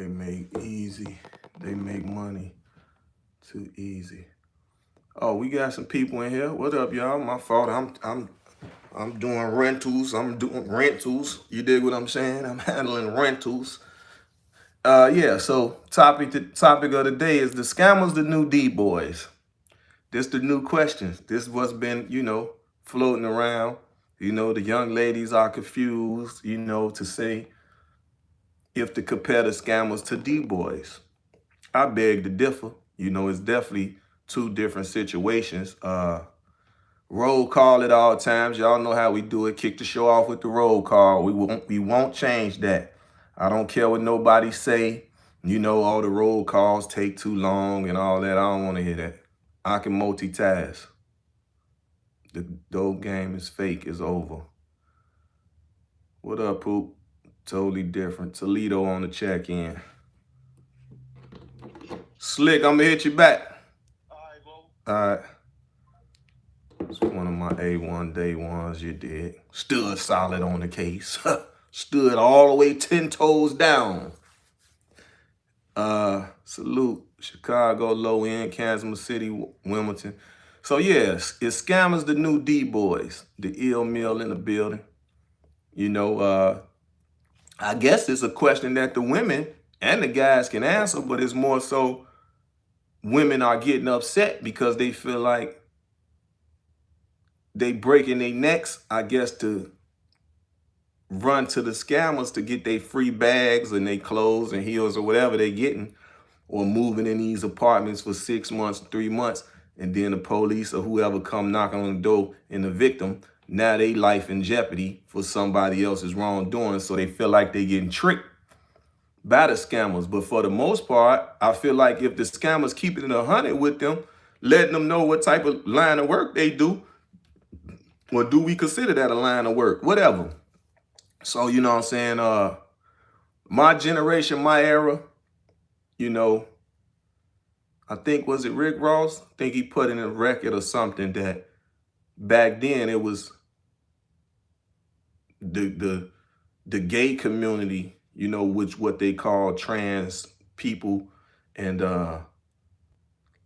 They make money too easy. Oh, we got some people in here. What up, y'all? My fault. I'm doing rentals. I'm doing rentals. You dig what I'm saying? I'm handling rentals. Yeah, so the topic of the day is the scammers the new D-boys. This the new questions. This what's been, floating around. The young ladies are confused, to say if to compare the scammers to D-boys. I beg to differ. It's definitely two different situations. Roll call at all times. Y'all know how we do it. Kick the show off with the roll call. We won't change that. I don't care what nobody say. All the roll calls take too long and all that. I don't want to hear that. I can multitask. The dope game is fake. It's over. What up, Poop? Totally different. Toledo on the check-in. Slick, I'm going to hit you back. All right, bro. All right. It's one of my A1 day ones, you did. Stood solid on the case. Stood all the way 10 toes down. Salute. Chicago, low end, Kansas City, Wilmington. So yes, is scammers the new D-boys? The ill mill in the building. I guess it's a question that the women and the guys can answer, but it's more so women are getting upset because they feel like they breaking their necks, I guess, to run to the scammers to get their free bags and their clothes and heels or whatever they're getting, or moving in these apartments for 6 months, 3 months, and then the police or whoever come knocking on the door and the victim, now they life in jeopardy for somebody else's wrongdoing, so they feel like they getting tricked by the scammers. But for the most part, I feel like if the scammers keep it 100 with them, letting them know what type of line of work they do, or do we consider that a line of work? Whatever. So, you know what I'm saying? My generation, my era, I think, was it Rick Ross? I think he put in a record or something that back then it was the gay community, which what they call trans people, and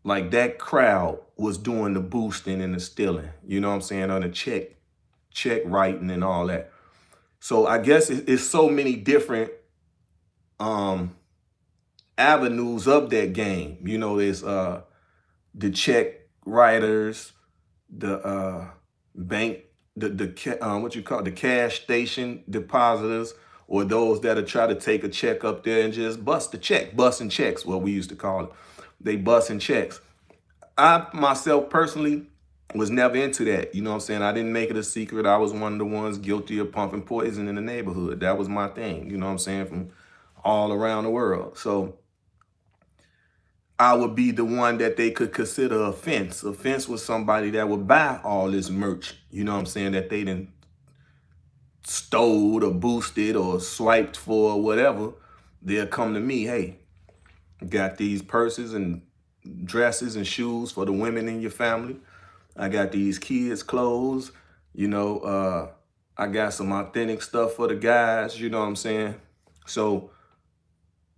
like that crowd was doing the boosting and the stealing, you know what I'm saying, on the check writing and all that. So I guess it's so many different avenues of that game. There's the check writers, the bank, what you call the cash station depositors, or those that'll try to take a check up there and just bust the check, busting checks, what we used to call it. They busting checks. I myself personally was never into that. You know what I'm saying? I didn't make it a secret. I was one of the ones guilty of pumping poison in the neighborhood. That was my thing, you know what I'm saying, from all around the world. So I would be the one that they could consider a fence. A fence was somebody that would buy all this merch, you know what I'm saying, that they done stole or boosted or swiped for or whatever. They'll come to me, hey, got these purses and dresses and shoes for the women in your family. I got these kids' clothes, I got some authentic stuff for the guys, you know what I'm saying? So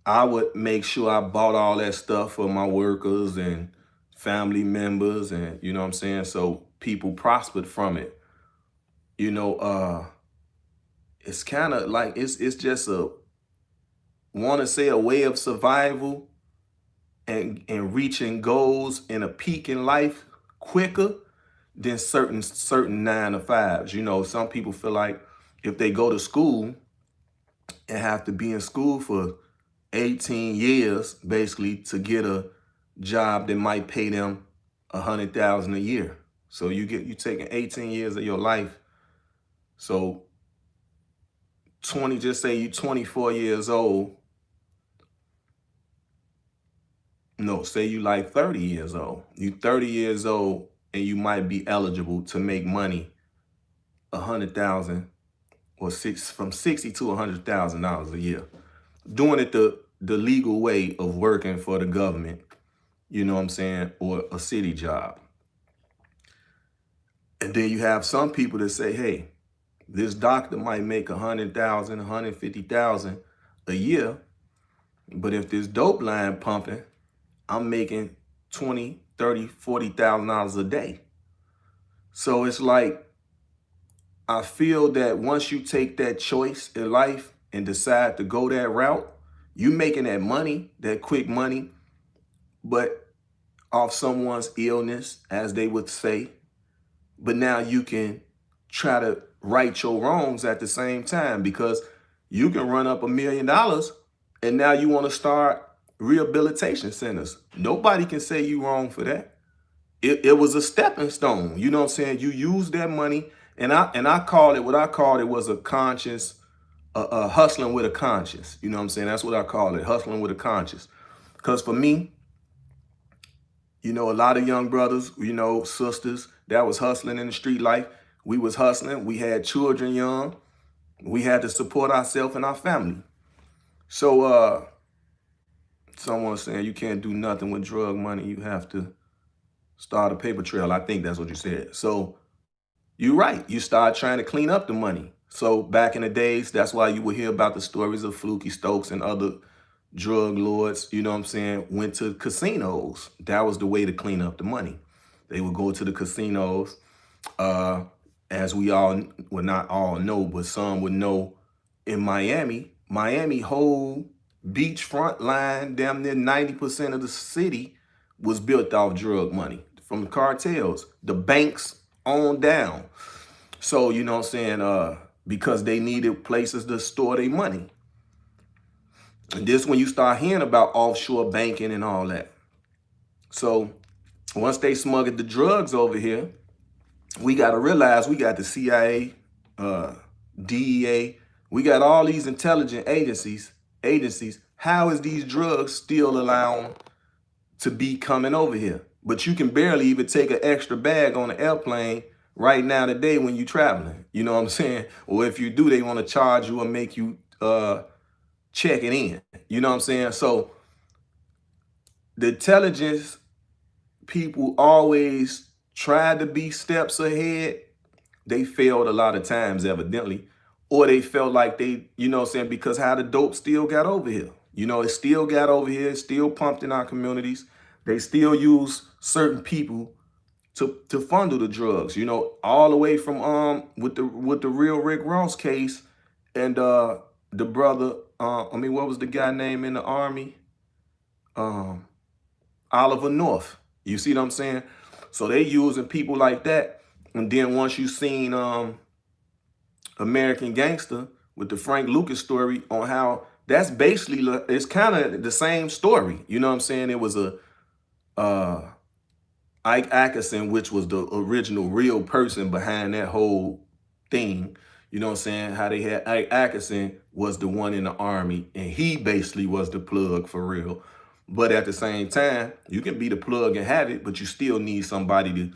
I would make sure I bought all that stuff for my workers and family members, and you know what I'm saying? So people prospered from it. It's kind of like it's just want to say a way of survival and reaching goals in a peak in life quicker than certain 9 to 5s. Some people feel like if they go to school and have to be in school for 18 years basically to get a job that might pay them $100,000 a year. So you taking 18 years of your life. So just say you 24 years old. No, say you like 30 years old. You 30 years old and you might be eligible to make money, 100,000 or from 60 to $100,000 a year. Doing it the legal way of working for the government, you know what I'm saying, or a city job. And then you have some people that say, hey, this doctor might make 100,000, 150,000 a year. But if this dope line pumping, I'm making 20, 30, $40,000 a day. So it's like, I feel that once you take that choice in life and decide to go that route, you making that money, that quick money, but off someone's illness, as they would say. But now you can try to right your wrongs at the same time, because you can run up $1 million and now you want to start rehabilitation centers. Nobody can say you wrong for that. It was a stepping stone. You know what I'm saying? You use that money, and I called it, what I called it was a conscience, hustling with a conscience. You know what I'm saying? That's what I call it, hustling with a conscience. Because for me, you know, a lot of young brothers, you know, sisters that was hustling in the street life. We was hustling. We had children young. We had to support ourselves and our family. So someone saying you can't do nothing with drug money. You have to start a paper trail. I think that's what you said. So you're right. You start trying to clean up the money. So back in the days, that's why you would hear about the stories of Fluky Stokes and other drug lords, you know what I'm saying, went to casinos. That was the way to clean up the money. They would go to the casinos. As we all, well, not all know, but some would know, in Miami whole beachfront line, damn near 90% of the city was built off drug money from the cartels, the banks on down. So, you know what I'm saying, because they needed places to store their money. And this when you start hearing about offshore banking and all that. So once they smuggled the drugs over here, we got to realize we got the CIA, DEA, we got all these intelligent agencies. How is these drugs still allowed to be coming over here? But you can barely even take an extra bag on an airplane right now today when you're traveling. You know what I'm saying? Or if you do, they want to charge you and make you check it in. You know what I'm saying? So the intelligence people always tried to be steps ahead. They failed a lot of times, evidently. Or they felt like they, you know what I'm saying, because how the dope still got over here. You know, it still got over here, it's still pumped in our communities. They still use certain people to fundle the drugs, you know, all the way from with the real Rick Ross case and the brother, what was the guy name in the Army? Oliver North. You see what I'm saying? So they using people like that. And then once you seen American Gangster with the Frank Lucas story on how that's basically, it's kind of the same story. You know what I'm saying? It was a Ike Ackerson, which was the original real person behind that whole thing. You know what I'm saying? How they had Ike Ackerson was the one in the Army, and he basically was the plug for real. But at the same time, you can be the plug and have it, but you still need somebody to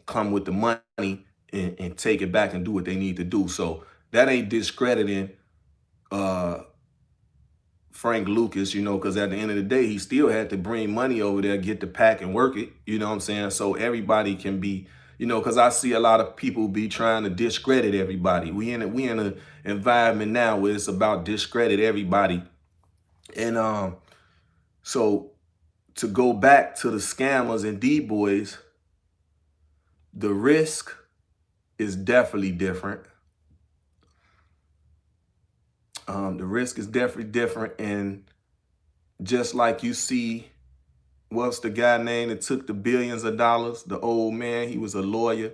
come with the money and take it back and do what they need to do. So that ain't discrediting Frank Lucas, you know, because at the end of the day, he still had to bring money over there, get the pack and work it. You know what I'm saying? So everybody can be, you know, because I see a lot of people be trying to discredit everybody. We in an environment now where it's about discredit everybody. And so to go back to the scammers and Dboys, the risk is definitely different. The risk is definitely different. And just like you see, what's the guy name that took the billions of dollars? The old man, he was a lawyer.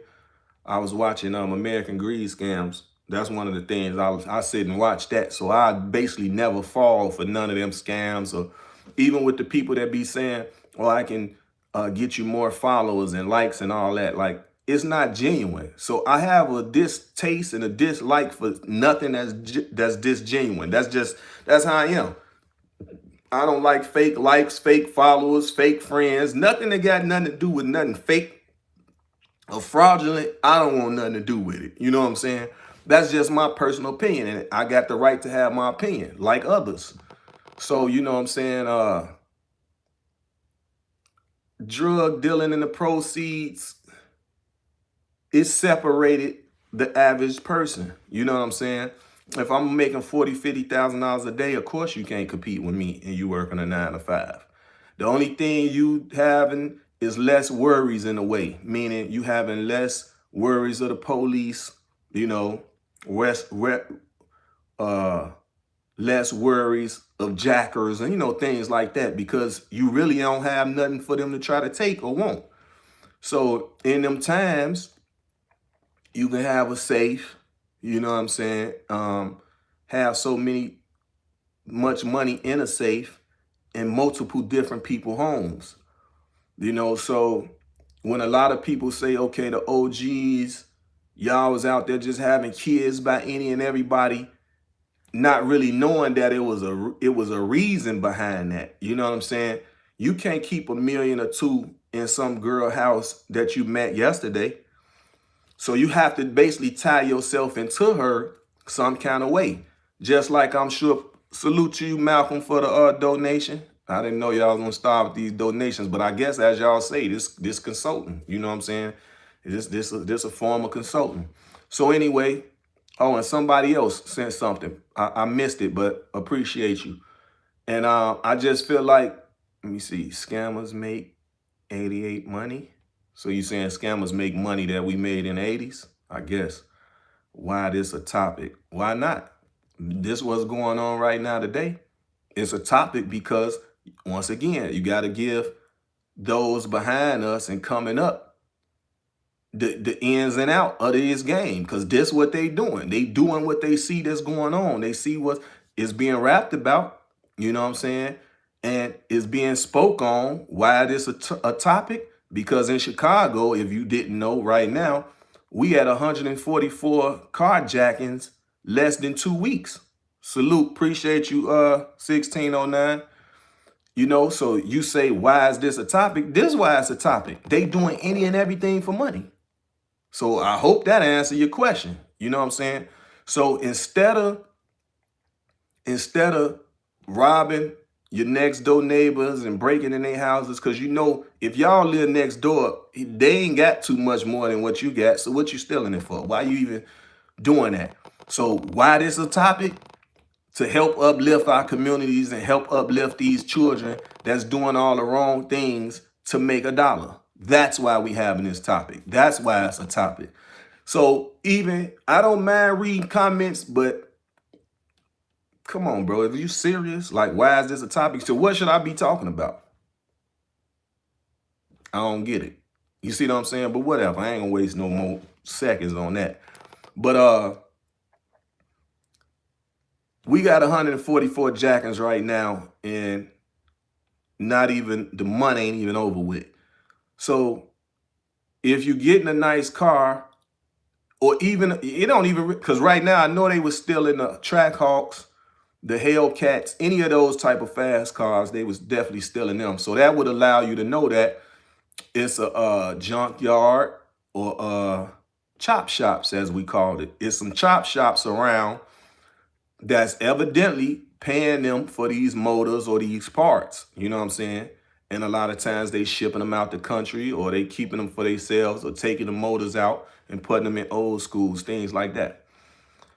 I was watching American Greed Scams. That's one of the things I sit and watch that. So I basically never fall for none of them scams, or even with the people that be saying, oh, I can get you more followers and likes and all that. Like, it's not genuine. So I have a distaste and a dislike for nothing that's disgenuine. That's how I am. I don't like fake likes, fake followers, fake friends, nothing that got nothing to do with nothing fake or fraudulent. I don't want nothing to do with it. You know what I'm saying? That's just my personal opinion, and I got the right to have my opinion like others. So, you know what I'm saying? Drug dealing and the proceeds, it separated the average person. You know what I'm saying? If I'm making $40,000, $50,000 a day, of course you can't compete with me and you working a 9 to 5. The only thing you having is less worries in a way, meaning you having less worries of the police, you know, uh, less worries of jackers and, things like that, because you really don't have nothing for them to try to take or want. So in them times, you can have a safe, you know what I'm saying? Have much money in a safe in multiple different people homes, so when a lot of people say, okay, the OGs, y'all was out there just having kids by any and everybody, not really knowing that it was a reason behind that. You know what I'm saying? You can't keep $1 million or $2 million in some girl house that you met yesterday. So you have to basically tie yourself into her some kind of way. Just like, I'm sure, salute to you, Malcolm, for the donation. I didn't know y'all was gonna start with these donations, but I guess, as y'all say, this consulting, you know what I'm saying? This a form of consulting. So anyway, oh, and somebody else sent something. I missed it, but appreciate you. And I just feel like, let me see, scammers make 88 money. So you saying scammers make money that we made in the 80s? I guess. Why this a topic? Why not? This what's going on right now today. It's a topic because, once again, you got to give those behind us and coming up the ins and out of this game, because this what they doing. They doing what they see that's going on. They see what is being rapped about, you know what I'm saying? And is being spoke on. Why this a topic? Because in Chicago, if you didn't know, right now, we had 144 carjackings less than 2 weeks. Salute, appreciate you, 1609. So you say, why is this a topic? This is why it's a topic. They doing any and everything for money. So I hope that answers your question. You know what I'm saying? So instead of robbing your next door neighbors and breaking in their houses, because if y'all live next door, they ain't got too much more than what you got. So what you stealing it for? Why you even doing that? So why this a topic? To help uplift our communities and help uplift these children that's doing all the wrong things to make $1. That's why we having this topic. That's why it's a topic. So even, I don't mind reading comments, but come on, bro. If you serious, like, why is this a topic? So what should I be talking about? I don't get it. You see what I'm saying? But whatever. I ain't gonna waste no more seconds on that. But we got 144 jackings right now, and not even, the money ain't even over with. So if you getting a nice car, or even, it don't even, because right now I know they was still in the Trackhawks, the Hellcats, any of those type of fast cars, they was definitely still in them. So that would allow you to know that it's a junkyard, or chop shops, as we called it. It's some chop shops around that's evidently paying them for these motors or these parts. You know what I'm saying? And a lot of times they shipping them out the country, or they keeping them for themselves, or taking the motors out and putting them in old schools, things like that.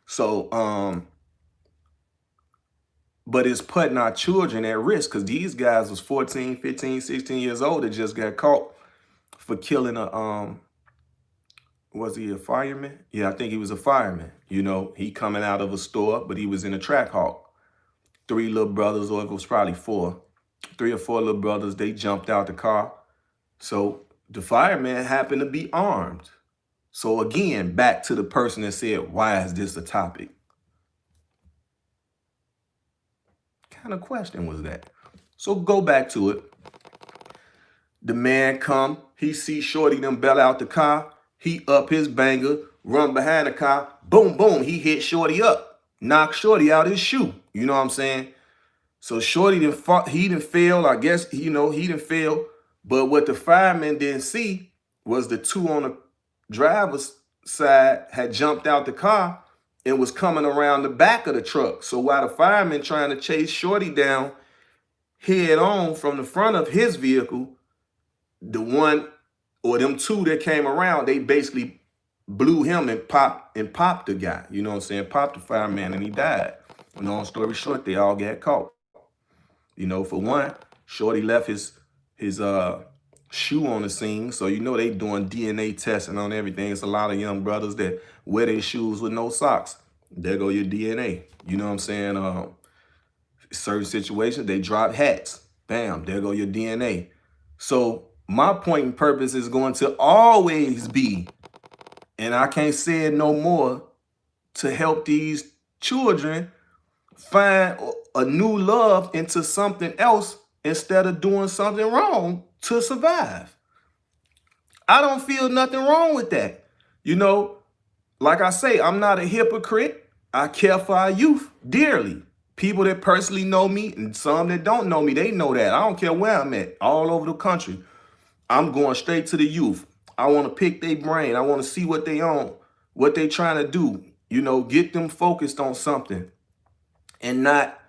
So, but it's putting our children at risk, because these guys was 14, 15, 16 years old that just got caught for killing was he a fireman? Yeah, I think he was a fireman. He coming out of a store, but he was in a Trackhawk. 3 little brothers, or it was probably 4, 3 or 4 little brothers, they jumped out the car. So the fireman happened to be armed. So again, back to the person that said, why is this a topic? What kind of question was that? So go back to it. The man come, he see Shorty them bail out the car, he up his banger, run behind the car, boom, boom, he hit Shorty up, knock Shorty out his shoe. You know what I'm saying? So Shorty he didn't fail. I guess, he didn't fail. But what the fireman didn't see was the 2 on the driver's side had jumped out the car and was coming around the back of the truck. So while the fireman trying to chase Shorty down head on from the front of his vehicle, the one or them 2 that came around, they basically blew him and popped the guy. You know what I'm saying? Popped the fireman and he died. Long story short, they all got caught. You know, for one, Shorty left his shoe on the scene. So you know they doing DNA testing on everything. It's a lot of young brothers that wear their shoes with no socks. There go your DNA. You know what I'm saying? Certain situations, they drop hats. Bam, there go your DNA. So my point and purpose is going to always be, and I can't say it no more, to help these children find a new love into something else instead of doing something wrong to survive. I don't feel nothing wrong with that. You know, like I say, I'm not a hypocrite. I care for our youth dearly. People that personally know me and some that don't know me, they know that. I don't care where I'm at, all over the country. I'm going straight to the youth. I want to pick their brain. I want to see what they own, what they trying to do. You know, get them focused on something and not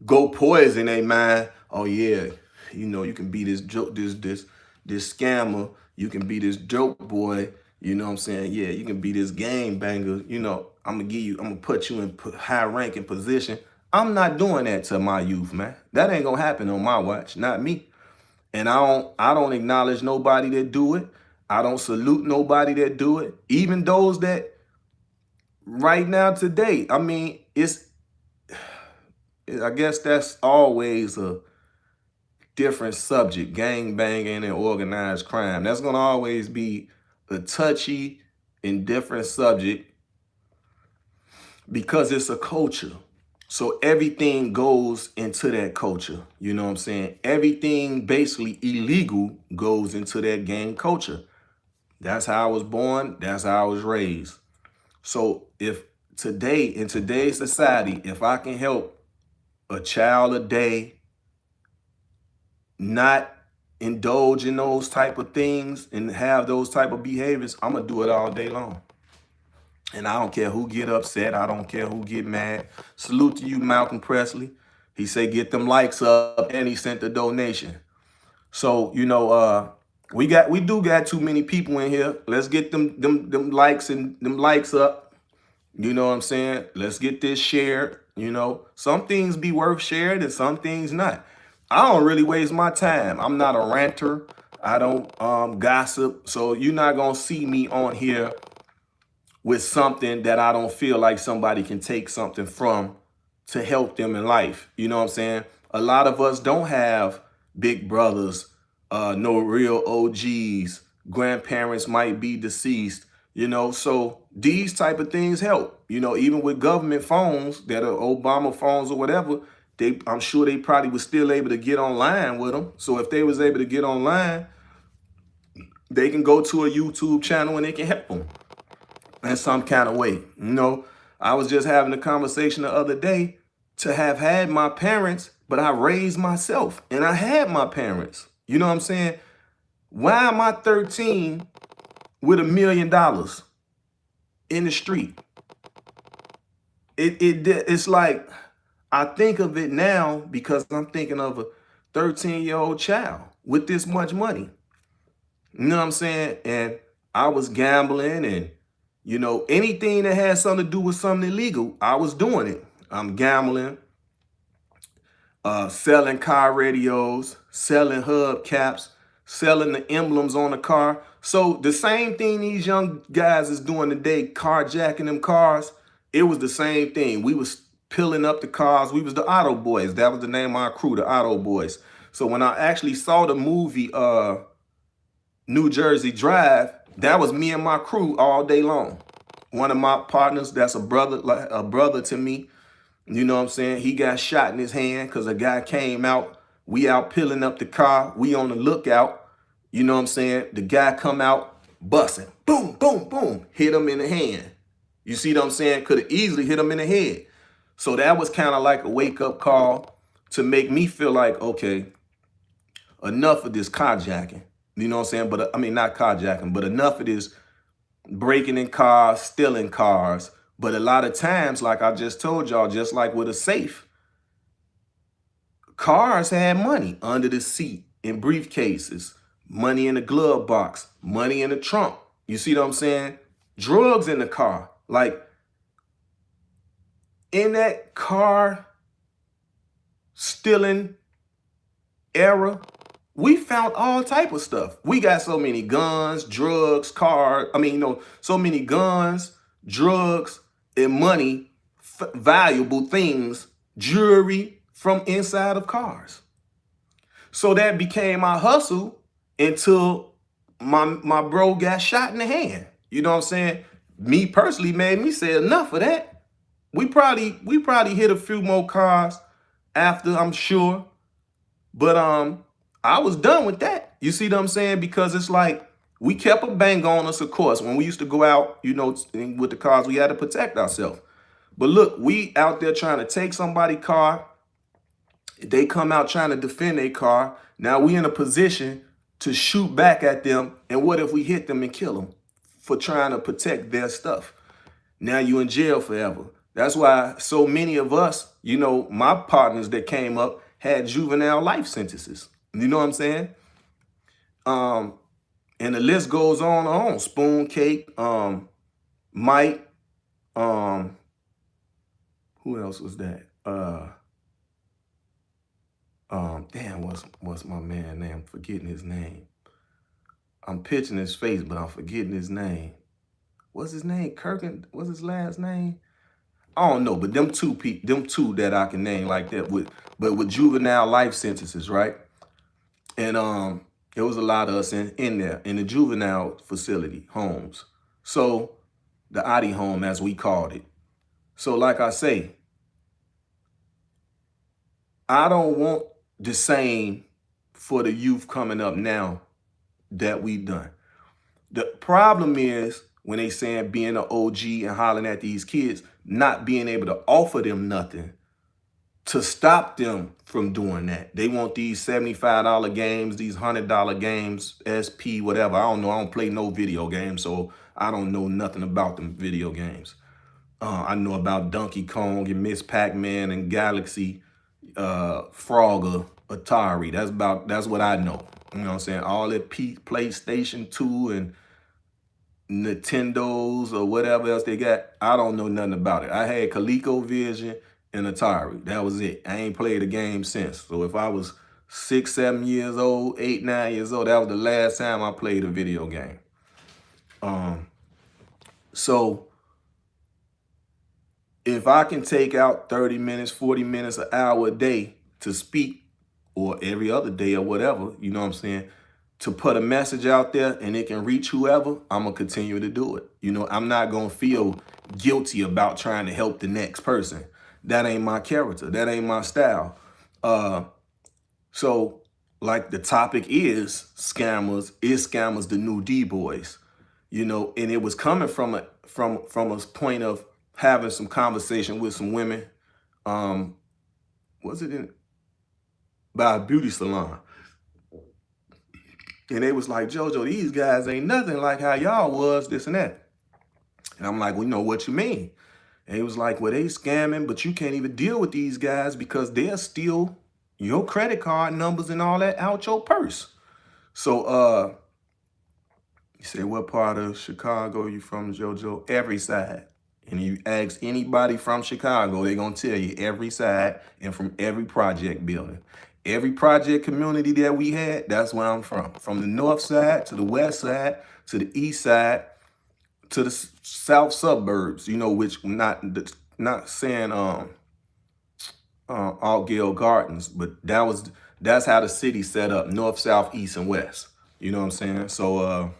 go poison their mind. Oh yeah, you know, you can be this joke, this scammer. You can be this dope boy. You know what I'm saying? Yeah, you can be this gang banger. You know, I'm gonna put you in high ranking position. I'm not doing that to my youth, man. That ain't gonna happen on my watch, not me. And I don't acknowledge nobody that do it. I don't salute nobody that do it. Even those that right now today, I mean, I guess that's always a different subject, gang banging and organized crime. That's going to always be a touchy and different subject because it's a culture. So everything goes into that culture. You know what I'm saying? Everything basically illegal goes into that gang culture. That's how I was born. That's how I was raised. So if today, in today's society, if I can help a child a day not indulge in those type of things and have those type of behaviors, I'm gonna do it all day long. And I don't care who get upset. I don't care who get mad. Salute to you, Malcolm Presley. He said, get them likes up, and he sent the donation. So, you know, we do got too many people in here. Let's get them likes and them likes up. You know what I'm saying? Let's get this shared. You know, some things be worth sharing and some things not. I don't really waste my time. I'm not a ranter. I don't gossip. So you're not going to see me on here with something that I don't feel like somebody can take something from to help them in life. You know what I'm saying? A lot of us don't have big brothers, no real OGs. Grandparents might be deceased, you know, so these type of things help. You know, even with government phones that are Obama phones or whatever, I'm sure they probably was still able to get online with them. So if they was able to get online, they can go to a YouTube channel and they can help them in some kind of way. You know, I was just having a conversation the other day to have had my parents, but I raised myself and I had my parents. You know what I'm saying? Why am I 13 with $1 million in the street? It's like, I think of it now because I'm thinking of a 13-year-old child with this much money. You know what I'm saying? And I was gambling and, you know, anything that had something to do with something illegal, I was doing it. I'm gambling, selling car radios, selling hubcaps, selling the emblems on the car. So the same thing these young guys is doing today, carjacking them cars, it was the same thing. We was peeling up the cars. We was the Auto Boys. That was the name of our crew, the Auto Boys. So when I actually saw the movie New Jersey Drive, that was me and my crew all day long. One of my partners, that's a brother to me. You know what I'm saying? He got shot in his hand because a guy came out. We out peeling up the car. We on the lookout. You know what I'm saying? The guy come out busting. Boom, boom, boom. Hit him in the hand. You see what I'm saying? Could have easily hit him in the head. So that was kind of like a wake-up call to make me feel like, okay, enough of this carjacking. You know what I'm saying? But I mean, not carjacking, but enough of this breaking in cars, stealing cars. But a lot of times, like I just told y'all, just like with a safe, cars had money under the seat, in briefcases, money in the glove box, money in the trunk. You see what I'm saying? drugs in the car. Like in that car stealing era, we found all type of stuff. We got so many guns, drugs, cars. So many guns, drugs, and money, valuable things, jewelry from inside of cars. So that became my hustle until my bro got shot in the hand. You know what I'm saying? Me personally made me say enough of that. We probably hit a few more cars after, I'm sure. But I was done with that. You see what I'm saying? Because it's like we kept a bang on us, of course. When we used to go out, with the cars, we had to protect ourselves. But look, we out there trying to take somebody's car. They come out trying to defend their car. Now we in a position to shoot back at them. And what if we hit them and kill them for trying to protect their stuff? Now you in jail forever. That's why so many of us, my partners that came up had juvenile life sentences. You know what I'm saying? And the list goes on and on. Spoon Cake, Mike, who else was that? Damn, what's my man name? I'm forgetting his name. I'm pitching his face, but I'm forgetting his name. What's his name? Kirkin? What's his last name? I don't know, but them two that I can name like that with juvenile life sentences, right? And there was a lot of us in there in the juvenile facility homes. So the Adi home, as we called it. So like I say, I don't want the same for the youth coming up now that we done. The problem is when they saying being an OG and hollering at these kids, not being able to offer them nothing to stop them from doing that. They want these $75 games, these $100 games, SP, whatever. I don't know. I don't play no video games, so I don't know nothing about them video games. I know about Donkey Kong and Miss Pac-Man and Galaxy, Frogger, Atari. That's what I know. You know what I'm saying? All that PlayStation 2 and Nintendos or whatever else they got, I don't know nothing about it. I had ColecoVision and Atari. That was it. I ain't played a game since. So if I was 6, 7 years old, 8, 9 years old, that was the last time I played a video game. So if I can take out 30 minutes, 40 minutes, an hour a day to speak, or every other day or whatever, you know what I'm saying, to put a message out there and it can reach whoever, I'm going to continue to do it. I'm not going to feel guilty about trying to help the next person. That ain't my character. That ain't my style. So like the topic is scammers the new Dboys, and it was coming from a point of having some conversation with some women. Was it by a beauty salon? And they was like, JoJo, these guys ain't nothing like how y'all was, this and that. And I'm like, well, what you mean? And he was like, well, they scamming, but you can't even deal with these guys because they'll steal your credit card numbers and all that out your purse. So you say, what part of Chicago you from, JoJo? Every side. And you ask anybody from Chicago, they're going to tell you every side and from every project building. Every project community that we had, that's where I'm from. From the north side to the west side to the east side to the south suburbs, which not saying Altgale Gardens, but that's how the city set up, north, south, east, and west. You know what I'm saying? So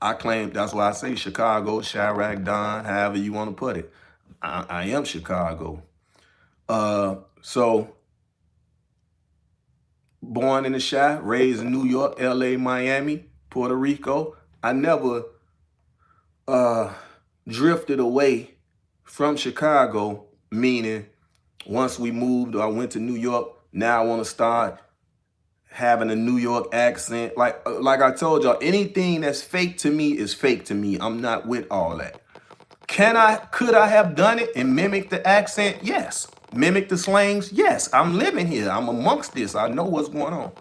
I claim, that's why I say Chicago, Chirac, Don, however you want to put it. I am Chicago. So born in the Chi, raised in New York, LA, Miami, Puerto Rico. I never drifted away from Chicago, meaning once we moved or I went to New York, now I want to start having a New York accent. Like I told y'all, anything that's fake to me is fake to me. I'm not with all that. Could I have done it and mimic the accent? Yes. Mimic the slangs? Yes. I'm living here. I'm amongst this. I know what's going on.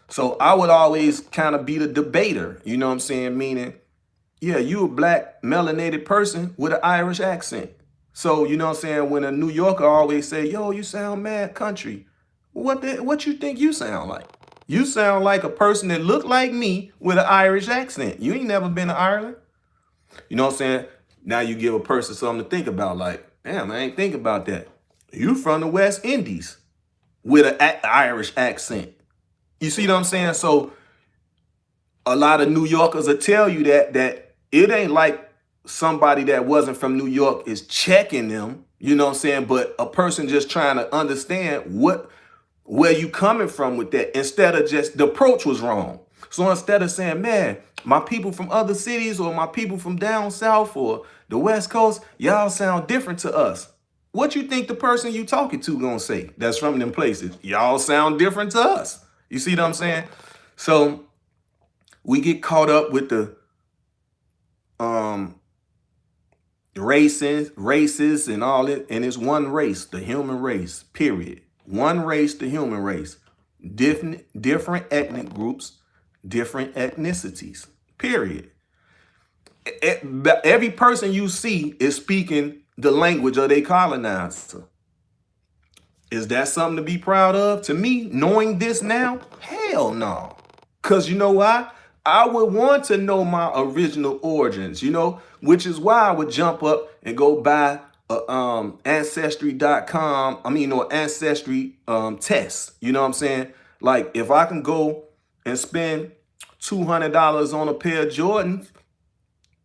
So I would always kind of be the debater, you know what I'm saying? Meaning Yeah, you a black melanated person with an Irish accent. So, you know what I'm saying? When a New Yorker always say, yo, you sound mad country. What you think you sound like? You sound like a person that look like me with an Irish accent. You ain't never been to Ireland. You know what I'm saying? Now you give a person something to think about, like, damn, I ain't think about that. You from the West Indies with an Irish accent. You see what I'm saying? So a lot of New Yorkers will tell you that it ain't like somebody that wasn't from New York is checking them, you know what I'm saying? But a person just trying to understand where you coming from with that, instead of just the approach was wrong. So instead of saying, man, my people from other cities or my people from down south or the West Coast, y'all sound different to us. What you think the person you talking to gonna say that's from them places? Y'all sound different to us. You see what I'm saying? So we get caught up with the um races and all it, and it's one race, the human race, period. One race, the human race. Different ethnic groups, different ethnicities, period. Every person you see is speaking the language of their colonizer. Is that something to be proud of? To me, knowing this now, hell no. Because you know why? I would want to know my original origins, which is why I would jump up and go buy a ancestry.com, or ancestry test. You know what I'm saying? Like if I can go and spend $200 on a pair of Jordans,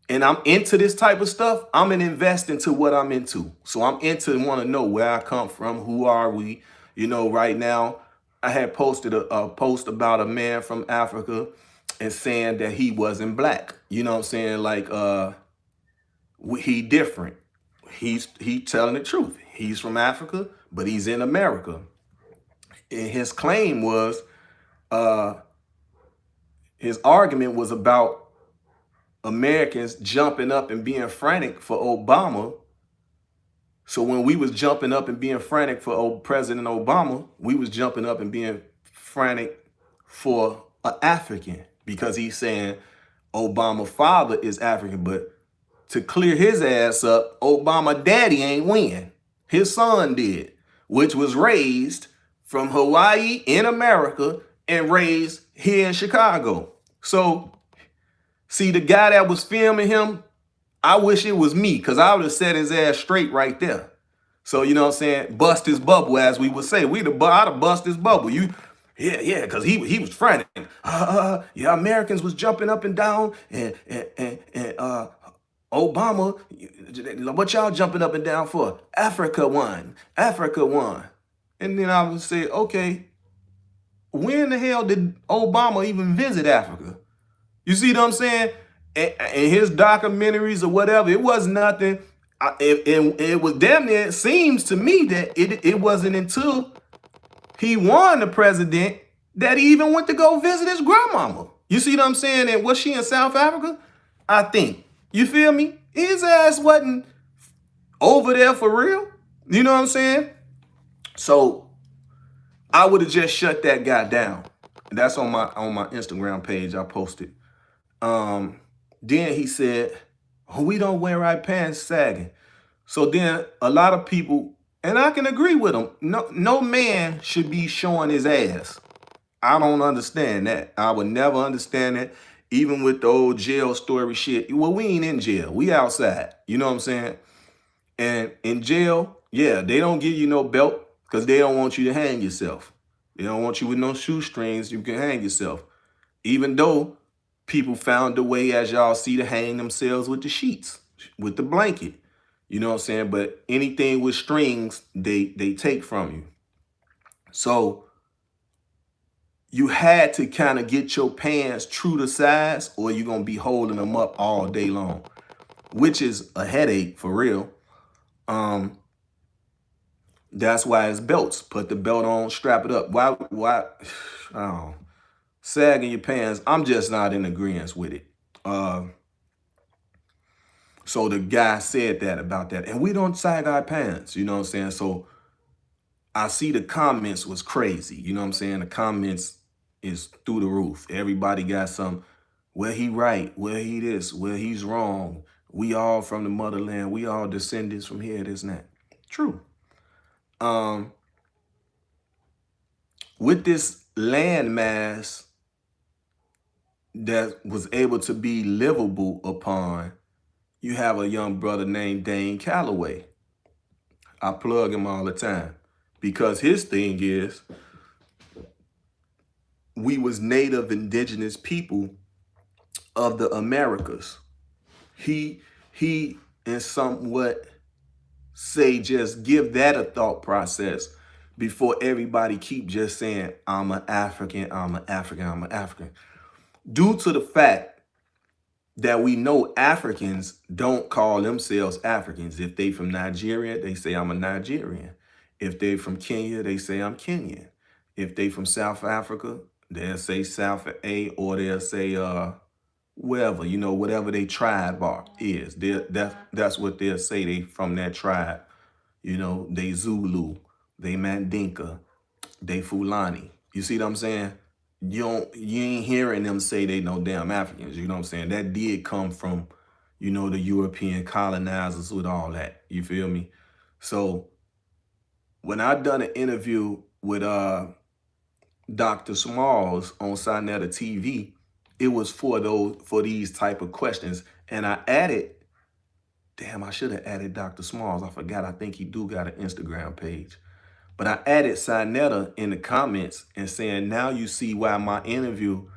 and I'm into this type of stuff, I'm gonna invest into what I'm into. So I'm into want to know where I come from, who are we? Right now, I had posted a post about a man from Africa and saying that he wasn't black. You know what I'm saying? Like he different. He telling the truth. He's from Africa, but he's in America. And his claim was, his argument was about Americans jumping up and being frantic for Obama. So when we was jumping up and being frantic for President Obama, we was jumping up and being frantic for an African, because he's saying Obama father is African. But to clear his ass up, Obama daddy ain't win. His son did, which was raised from Hawaii in America and raised here in Chicago. So see, the guy that was filming him, I wish it was me, because I would have set his ass straight right there. So, you know what I'm saying? Bust his bubble, as we would say. I'd have bust his bubble. Yeah, because he was frantic. Yeah, Americans was jumping up and down, and Obama, what y'all jumping up and down for? Africa won. And then I would say, okay, when the hell did Obama even visit Africa? You see what I'm saying? And his documentaries or whatever, it was nothing. It was damn near, it seems to me that it wasn't until he won the president that he even went to go visit his grandmama. You see what I'm saying? And was she in South Africa? I think. You feel me? His ass wasn't over there for real. You know what I'm saying? So I would have just shut that guy down. That's on my Instagram page. I posted. Then he said, oh, we don't wear our pants sagging. So then a lot of people, and I can agree with him, no man should be showing his ass. I don't understand that. I would never understand that, even with the old jail story shit. Well, we ain't in jail. We outside. You know what I'm saying? And in jail, yeah, they don't give you no belt because they don't want you to hang yourself. They don't want you with no shoestrings. You can hang yourself. Even though people found a way, as y'all see, to hang themselves with the sheets, with the blanket. You know what I'm saying? But anything with strings, they take from you. So you had to kind of get your pants true to size, or you're going to be holding them up all day long, which is a headache for real. That's why it's belts. Put the belt on, strap it up. Why? Oh, sagging your pants, I'm just not in agreement with it. So the guy said that about that. And we don't sag our pants, you know what I'm saying? So I see the comments was crazy. You know what I'm saying? The comments is through the roof. Everybody got some Where he right, where he this, where he's wrong. We all from the motherland. We all descendants from here, this and that. True. Um, with this landmass that was able to be livable upon, you have a young brother named Dane Calloway. I plug him all the time because his thing is we was native indigenous people of the Americas. He in somewhat say just give that a thought process before everybody keep just saying I'm an African, I'm an African, I'm an African. Due to the fact that we know Africans don't call themselves Africans. If they from Nigeria, they say I'm a Nigerian. If they from Kenya, they say I'm Kenyan. If they from South Africa, they'll say South A, or they'll say wherever, whatever they tribe is. That's what they'll say. They from that tribe. They Zulu, they Mandinka, they Fulani. You see what I'm saying? You ain't hearing them say they no damn Africans. You know what I'm saying? That did come from, the European colonizers with all that. You feel me? So when I done an interview with Dr. Smalls on Sinetta TV, it was for these type of questions. And I added, damn, I should have added Dr. Smalls. I forgot. I think he do got an Instagram page. But I added Sinetta in the comments and saying, now you see why my interview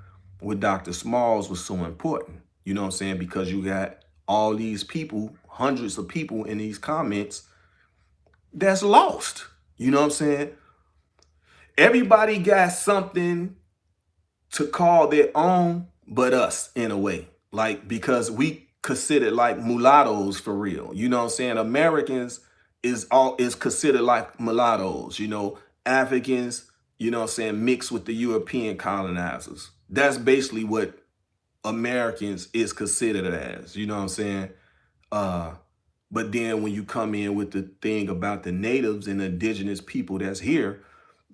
with Dr. Smalls was so important. You know what I'm saying? Because you got all these people, hundreds of people in these comments that's lost. You know what I'm saying? Everybody got something to call their own but us in a way. Like, because we considered like mulattoes for real. You know what I'm saying? Americans is considered like mulattoes, Africans, you know what I'm saying, mixed with the European colonizers. That's basically what Americans is considered as, you know what I'm saying? But then when you come in with the thing about the natives and the indigenous people that's here,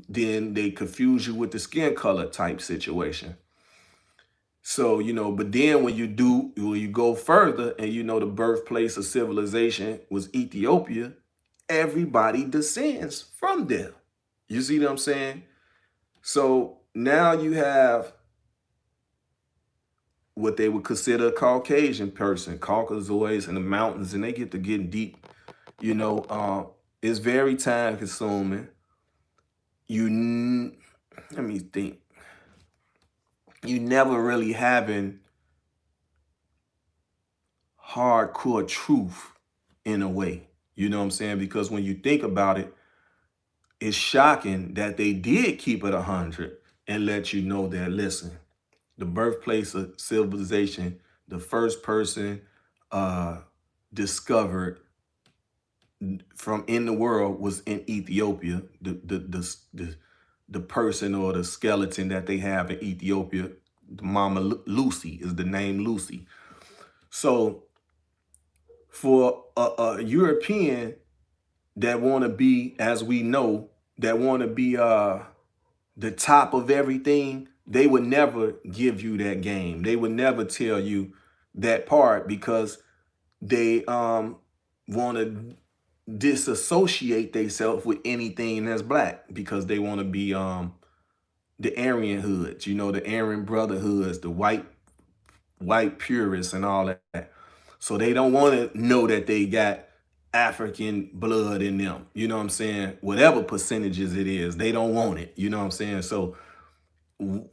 then they confuse you with the skin color type situation. So, but then when you go further and the birthplace of civilization was Ethiopia, everybody descends from there. You see what I'm saying? So now you have what they would consider a Caucasian person, Caucasoids in the mountains, and they get to getting deep. It's very time consuming. Let me think. You never really having hardcore truth in a way. You know what I'm saying? Because when you think about it, it's shocking that they did keep it 100 and let you know that, listen, the birthplace of civilization, the first person discovered from in the world was in Ethiopia. The person or the skeleton that they have in Ethiopia, Mama Lucy is the name Lucy. So for a European that want to be, as we know, that want to be the top of everything, they would never give you that game. They would never tell you that part because they want to disassociate themselves with anything that's black because they want to be the Aryan hoods, the Aryan brotherhoods, the white purists and all that. So they don't want to know that they got African blood in them. You know what I'm saying? Whatever percentages it is, they don't want it. You know what I'm saying? So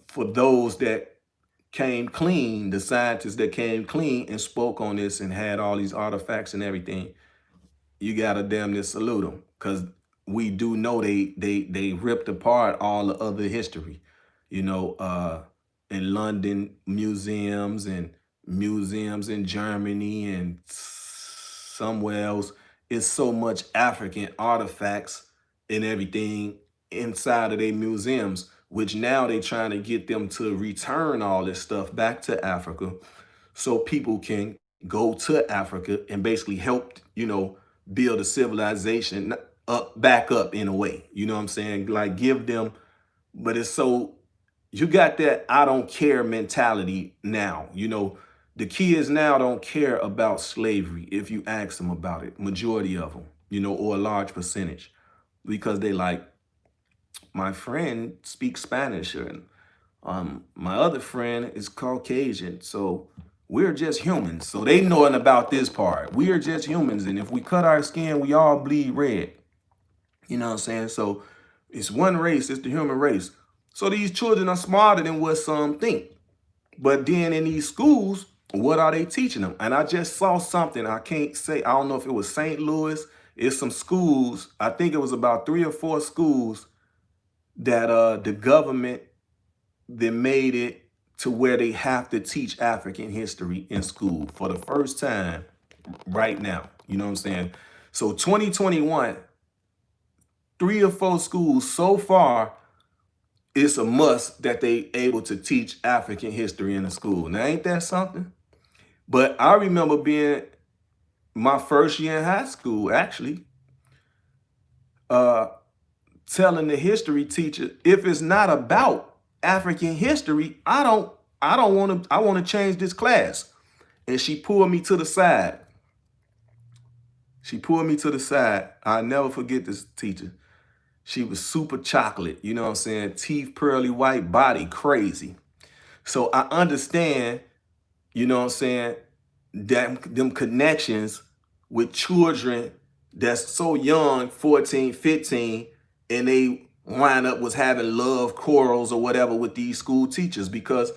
for those that came clean, the scientists that came clean and spoke on this and had all these artifacts and everything, you gotta damn near salute them, because we do know they ripped apart all the other history, in London museums and museums in Germany and somewhere else. It's so much African artifacts and everything inside of their museums, which now they trying to get them to return all this stuff back to Africa so people can go to Africa and basically help, build a civilization back up in a way. You know what I'm saying? Like give them, but it's so you got that I don't care mentality now. You know, the kids now don't care about slavery if you ask them about it, majority of them, you know, or a large percentage, because they like, my friend speaks Spanish, and my other friend is Caucasian, so we're just humans. So they knowing about this part. We are just humans, and if we cut our skin, we all bleed red. You know what I'm saying? So it's one race, it's the human race. So these children are smarter than what some think. But then in these schools, what are they teaching them? And I just saw something, I can't say, I don't know if it was St. Louis, it's some schools, I think it was about 3 or 4 schools that the government, they made it to where they have to teach African history in school for the first time right now. You know what I'm saying? So 2021, 3 or 4 schools so far, it's a must that they able to teach African history in the school. Now, ain't that something? But I remember being my first year in high school, actually, telling the history teacher, if it's not about African history, I want to change this class. And she pulled me to the side. She pulled me to the side. I'll never forget this teacher. She was super chocolate, you know what I'm saying? Teeth pearly white, body crazy. So I understand, you know what I'm saying, that them connections with children that's so young, 14, 15, and they wind up was having love quarrels or whatever with these school teachers, because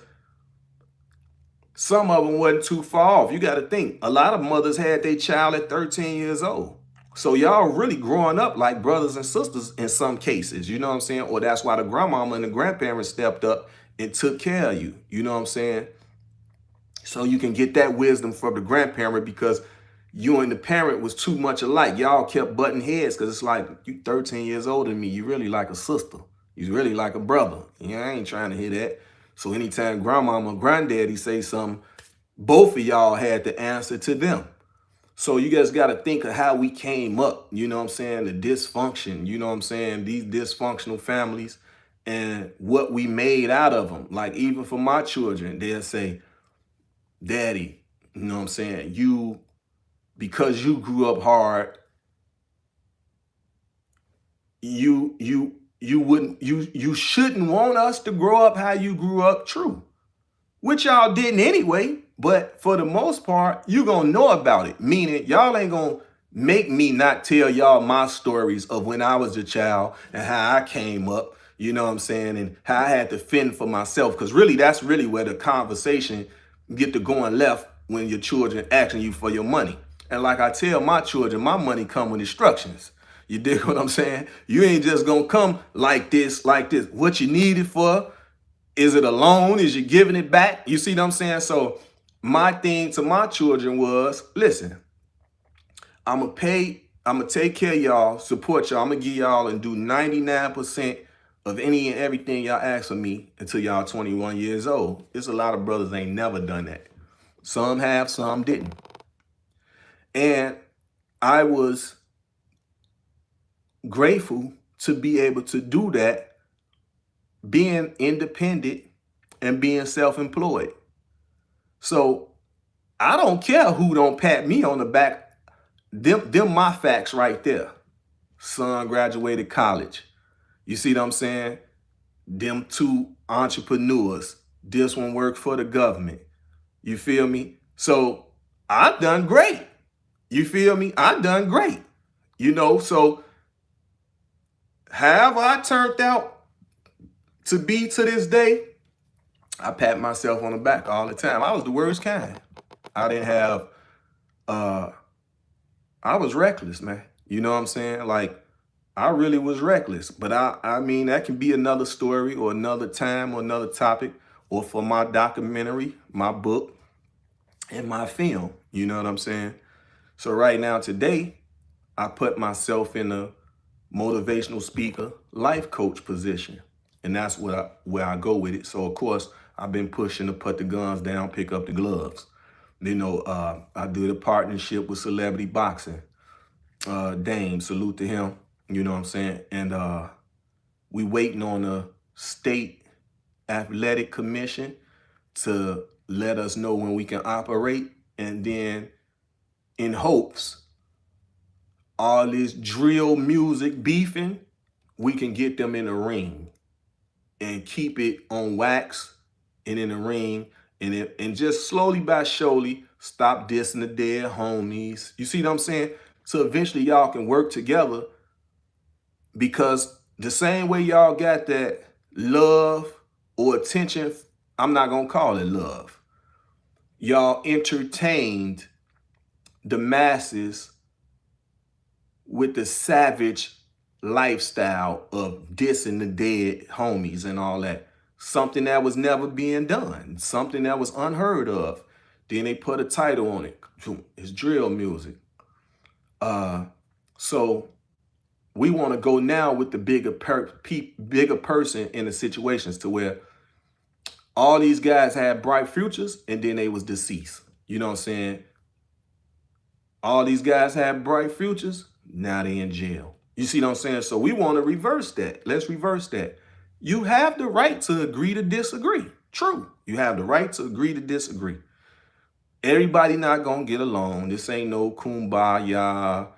some of them wasn't too far off. You got to think, a lot of mothers had their child at 13 years old. So y'all really growing up like brothers and sisters in some cases, you know what I'm saying? Or that's why the grandmama and the grandparents stepped up and took care of you, you know what I'm saying? So you can get that wisdom from the grandparent, because you and the parent was too much alike. Y'all kept butting heads because it's like, you 13 years older than me. You really like a sister. You really like a brother. Yeah, I ain't trying to hear that. So anytime grandmama or granddaddy say something, both of y'all had to answer to them. So you guys got to think of how we came up, you know what I'm saying? The dysfunction, you know what I'm saying? These dysfunctional families and what we made out of them. Like even for my children, they'll say, Daddy, you know what I'm saying? Because you grew up hard, you shouldn't want us to grow up how you grew up. True. Which y'all didn't anyway, but for the most part, you gonna know about it. Meaning y'all ain't gonna make me not tell y'all my stories of when I was a child and how I came up, you know what I'm saying, and how I had to fend for myself. Because really, that's really where the conversation get to going left, when your children asking you for your money. And like I tell my children, my money come with instructions. You dig what I'm saying? You ain't just gonna come like this, like this. What you need it for? Is it a loan? Is you giving it back? You see what I'm saying? So my thing to my children was, listen, I'm going to take care of y'all, support y'all. I'm going to give y'all and do 99% of any and everything y'all ask of me until y'all 21 years old. There's a lot of brothers ain't never done that. Some have, some didn't. And I was grateful to be able to do that, being independent and being self-employed. So I don't care who don't pat me on the back. Them my facts right there. Son graduated college. You see what I'm saying? Them 2 entrepreneurs. This one works for the government. You feel me? So I done great. You feel me? I done great. You know, so however I turned out to be to this day, I pat myself on the back all the time. I was the worst kind. I didn't have, I was reckless, man. You know what I'm saying? Like, I really was reckless. But I mean, that can be another story or another time or another topic, or for my documentary, my book, and my film. You know what I'm saying? So right now, today, I put myself in a motivational speaker, life coach position. And that's where I go with it. So, of course, I've been pushing to put the guns down, pick up the gloves. You know, I do the partnership with Celebrity Boxing. Dame, salute to him. You know what I'm saying? And we waiting on a state Athletic Commission to let us know when we can operate. And then in hopes, all this drill music beefing, we can get them in the ring and keep it on wax and in the ring, and just slowly by surely stop dissing the dead homies. You see what I'm saying? So eventually y'all can work together, because the same way y'all got that love or attention, I'm not gonna call it love, y'all entertained the masses with the savage lifestyle of dissing the dead homies and all that. Something that was never being done, something that was unheard of. Then they put a title on it. It's drill music. So we want to go now with the bigger person in the situations, to where all these guys had bright futures and then they was deceased. You know what I'm saying? All these guys had bright futures, now they in jail. You see what I'm saying? So we want to reverse that. Let's reverse that. You have the right to agree to disagree. True. You have the right to agree to disagree. Everybody not going to get along. This ain't no kumbaya,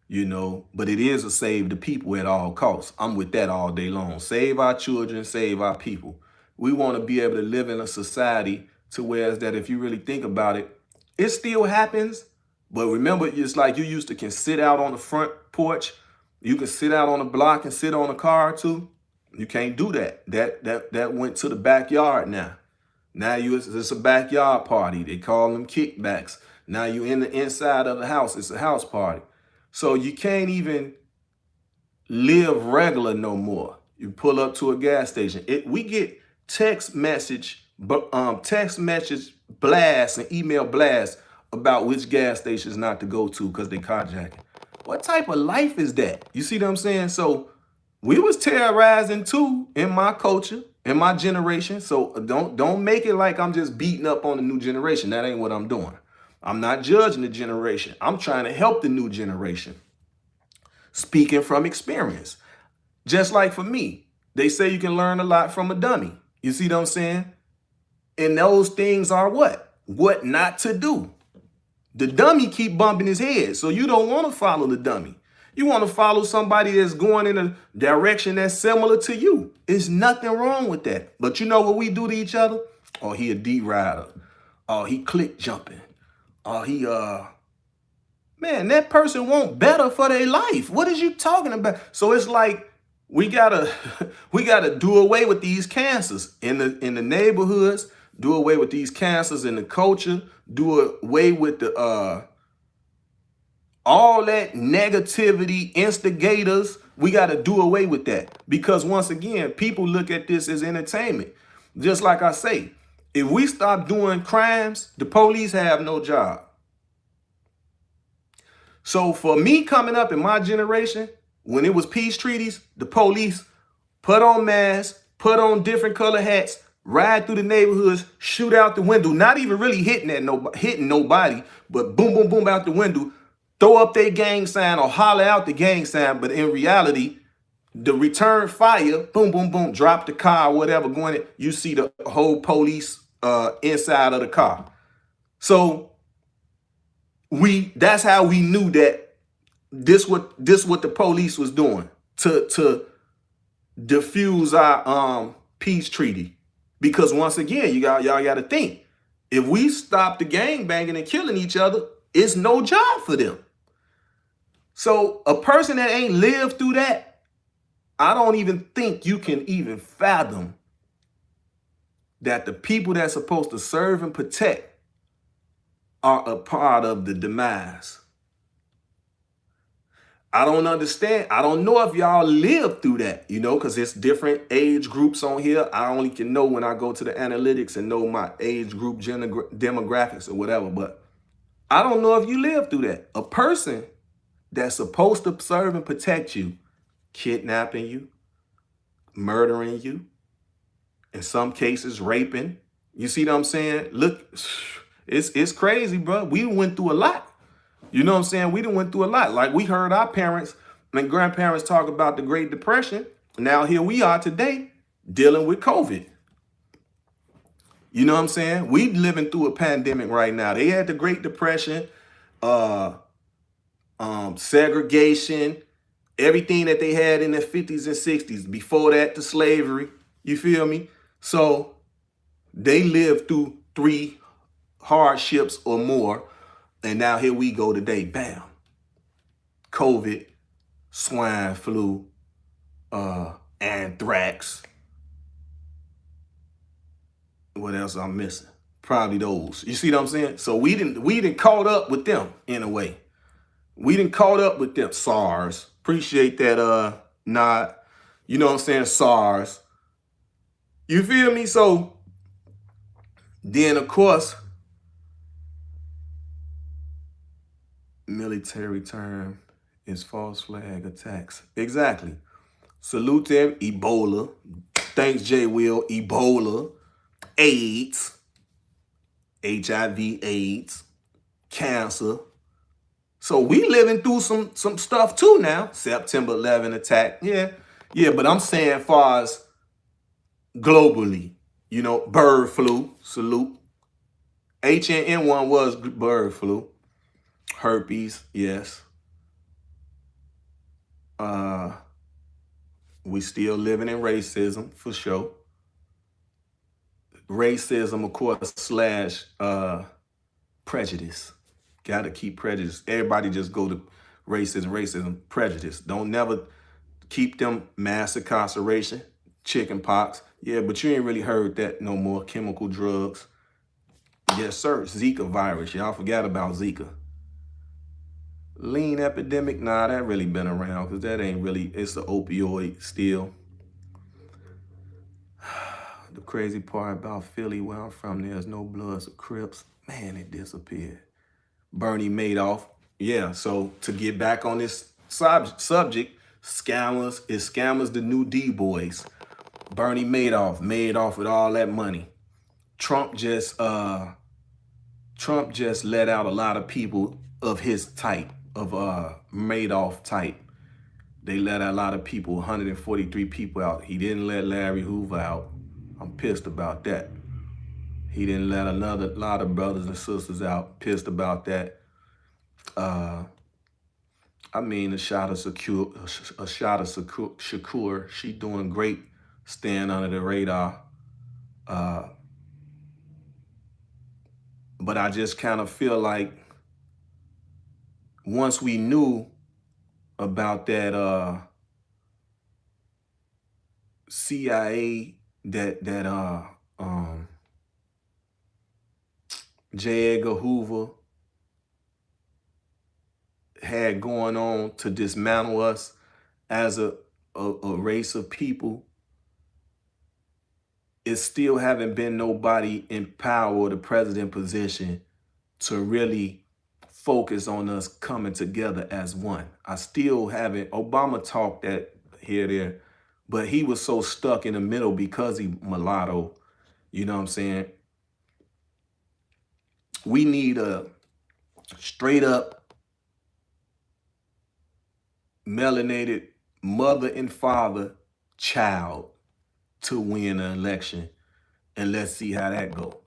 you know, but it is a save the people at all costs. I'm with that all day long. Save our children, save our people. We want to be able to live in a society to where that if you really think about it, it still happens. But remember, it's like you used to can sit out on the front porch. You can sit out on the block and sit on a car too. You can't do that. That went to the backyard now. Now it's a backyard party. They call them kickbacks. Now you in the inside of the house. It's a house party. So you can't even live regular no more. You pull up to a gas station. We get text message blasts and email blasts about which gas stations not to go to because they carjacking. What type of life is that? You see what I'm saying? So we was terrorizing too in my culture, in my generation. So don't make it like I'm just beating up on the new generation. That ain't what I'm doing. I'm not judging the generation. I'm trying to help the new generation. Speaking from experience. Just like for me, they say you can learn a lot from a dummy. You see what I'm saying? And those things are what? What not to do. The dummy keep bumping his head, so you don't want to follow the dummy. You want to follow somebody that's going in a direction that's similar to you. There's nothing wrong with that. But you know what we do to each other? Oh, he a D-rider. Oh, he click jumping. Oh, he, man, that person want better for their life. What is you talking about? So it's like we gotta do away with these cancers in the neighborhoods, do away with these cancers in the culture, do away with the all that negativity, instigators. We got to do away with that, because once again, people look at this as entertainment. Just like I say, if we stop doing crimes, the police have no job. So for me coming up in my generation, when it was peace treaties, the police put on masks, put on different color hats, ride through the neighborhoods, shoot out the window, not even really hitting nobody, but boom, boom, boom out the window, throw up their gang sign or holler out the gang sign. But in reality, the return fire, boom, boom, boom, drop the car, whatever going in, you see the whole police inside of the car. So that's how we knew that this what the police was doing to diffuse our peace treaty. Because once again, y'all got to think, if we stop the gang banging and killing each other, it's no job for them. So a person that ain't lived through that, I don't even think you can even fathom that the people that's supposed to serve and protect are a part of the demise. I don't understand. I don't know if y'all lived through that, you know, because it's different age groups on here. I only can know when I go to the analytics and know my age group demographics or whatever. But I don't know if you lived through that. A person that's supposed to serve and protect you, kidnapping you, murdering you, in some cases raping. You see what I'm saying? Look, it's crazy, bro. We went through a lot. You know what I'm saying? We done went through a lot. Like we heard our parents and grandparents talk about the Great Depression. Now here we are today dealing with COVID. You know what I'm saying? We living through a pandemic right now. They had the Great Depression, uh, segregation, everything that they had in the 50s and 60s. Before that, the slavery. You feel me? So they lived through 3 hardships or more. And now here we go today. Bam. COVID, swine flu, anthrax. What else I'm missing? Probably those. You see what I'm saying? So we didn't caught up with them in a way. We didn't caught up with them. SARS. Appreciate that nod. You know what I'm saying? SARS. You feel me? So then of course, military term is false flag attacks. Exactly. Salute to Ebola. Thanks, J. Will. Ebola. AIDS. HIV, AIDS. Cancer. So we living through some stuff too now. September 11 attack. Yeah. Yeah, but I'm saying as far as globally, you know, bird flu. Salute. H1N1 was bird flu. Herpes, yes. We still living in racism for sure. Racism, of course, slash prejudice. Got to keep prejudice. Everybody just go to racism, prejudice. Don't never keep them mass incarceration, chicken pox. Yeah, but you ain't really heard that no more. Chemical drugs. Yes, sir. Zika virus. Y'all forgot about Zika. Lean epidemic. Nah, that really been around because that ain't really, it's the opioid still. The crazy part about Philly, where I'm from, there's no Bloods or Crips. Man, it disappeared. Bernie Madoff. Yeah, so to get back on this subject, scammers, is scammers the new Dboys? Bernie Madoff made off with all that money. Trump just let out a lot of people of his type, of Madoff type. They let a lot of people, 143 people out. He didn't let Larry Hoover out. I'm pissed about that. He didn't let another lot of brothers and sisters out. Pissed about that. I mean, Ashada Shakur, she doing great, staying under the radar. But I just kind of feel like once we knew about that CIA, that J. Edgar Hoover had going on to dismantle us as a race of people, it still haven't been nobody in power or the president position to really focus on us coming together as one. I still haven't. Obama talked that here, there, but he was so stuck in the middle because he mulatto. You know what I'm saying? We need a straight up melanated mother and father child to win an election, and let's see how that go.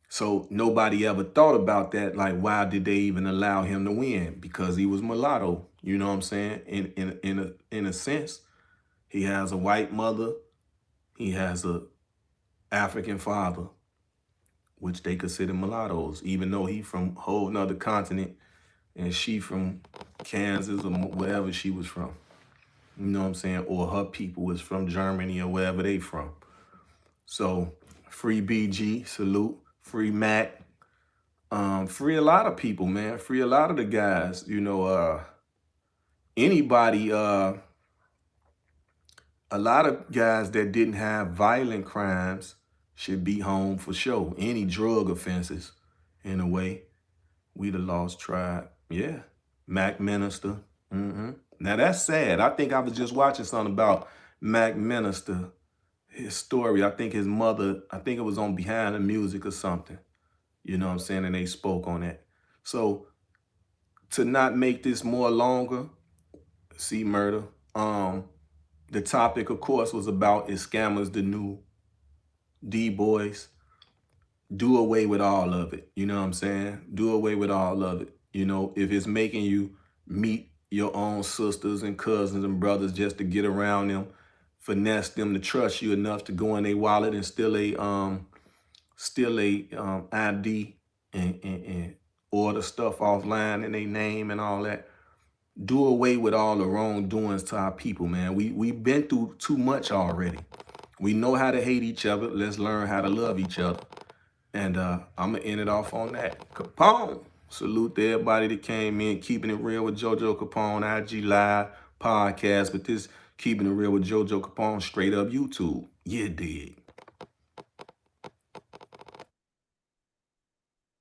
So nobody ever thought about that. Like, why did they even allow him to win? Because he was mulatto. You know what I'm saying? In a sense, he has a white mother. He has a African father, which they consider mulattoes, even though he from a whole nother continent and she from Kansas or wherever she was from. You know what I'm saying? Or her people was from Germany or wherever they from. So free BG, salute. Free Mac. Free a lot of people, man. Free a lot of the guys. You know, anybody, a lot of guys that didn't have violent crimes should be home for sure. Any drug offenses, in a way. We the lost tribe. Yeah. Mac Minister. Now that's sad. I think I was just watching something about Mac Minister, his story. I think his mother, I think it was on Behind the Music or something. You know what I'm saying? And they spoke on that. So to not make this more longer, murder. The topic, of course, was about, is scammers the new Dboys, do away with all of it. You know what I'm saying? Do away with all of it. You know, if it's making you meet your own sisters and cousins and brothers just to get around them, finesse them to trust you enough to go in their wallet and steal a ID and order stuff offline in their name and all that. Do away with all the wrongdoings to our people, man. We've been through too much already. We know how to hate each other. Let's learn how to love each other. And I'm going to end it off on that. Capone. Salute to everybody that came in. Keeping It Real with JoJo Capone, IG Live podcast. But this Keeping It Real with JoJo Capone, straight up YouTube. You dig.